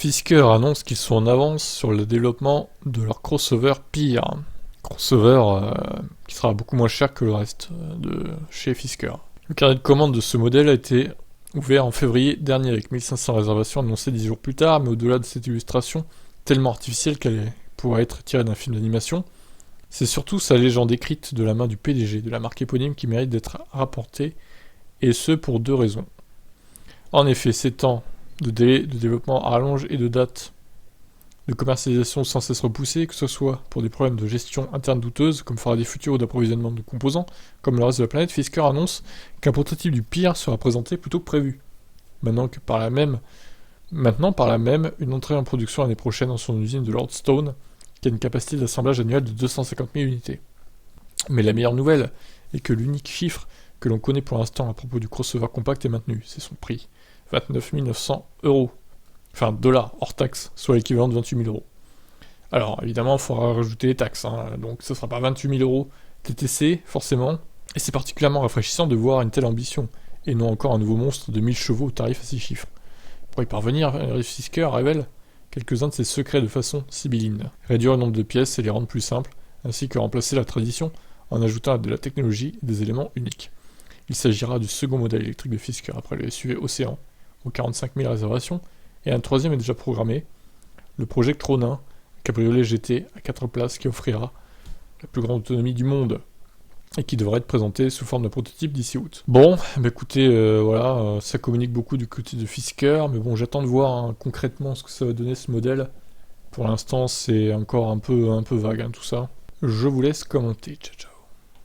Fisker annonce qu'ils sont en avance sur le développement de leur crossover Peer. Crossover qui sera beaucoup moins cher que le reste de chez Fisker. Le carnet de commande de ce modèle a été ouvert en février dernier avec 1500 réservations annoncées 10 jours plus tard, mais au-delà de cette illustration tellement artificielle qu'elle pourrait être tirée d'un film d'animation, c'est surtout sa légende écrite de la main du PDG de la marque éponyme qui mérite d'être rapportée, et ce pour deux raisons. En effet, ces temps de délai de développement à rallonge et de date de commercialisation sans cesse repoussés, que ce soit pour des problèmes de gestion interne douteuses, comme Faraday Future ou d'approvisionnement de composants, comme le reste de la planète, Fisker annonce qu'un prototype du Peer sera présenté plus tôt que prévu. Maintenant, par la même, une entrée en production l'année prochaine dans son usine de Lordstone, qui a une capacité d'assemblage annuelle de 250 000 unités. Mais la meilleure nouvelle est que l'unique chiffre que l'on connaît pour l'instant à propos du crossover compact est maintenu, c'est son prix. 29 900 €. Enfin, dollars, hors taxes, soit l'équivalent de 28 000 €. Alors, évidemment, il faudra rajouter les taxes, donc ce ne sera pas 28 000 € TTC, forcément, et c'est particulièrement rafraîchissant de voir une telle ambition, et non encore un nouveau monstre de 1000 chevaux au tarif à 6 chiffres. Pour y parvenir, Fisker révèle quelques-uns de ses secrets de façon sibylline. Réduire le nombre de pièces et les rendre plus simples, ainsi que remplacer la tradition en ajoutant de la technologie et des éléments uniques. Il s'agira du second modèle électrique de Fisker après le SUV Océan, aux 45 000 réservations, et un troisième est déjà programmé, le projet Cronin, cabriolet GT à 4 places qui offrira la plus grande autonomie du monde, et qui devrait être présenté sous forme de prototype d'ici août. Bon, écoutez, ça communique beaucoup du côté de Fisker, mais bon, j'attends de voir concrètement ce que ça va donner ce modèle. Pour l'instant, c'est encore un peu vague tout ça. Je vous laisse commenter, ciao ciao.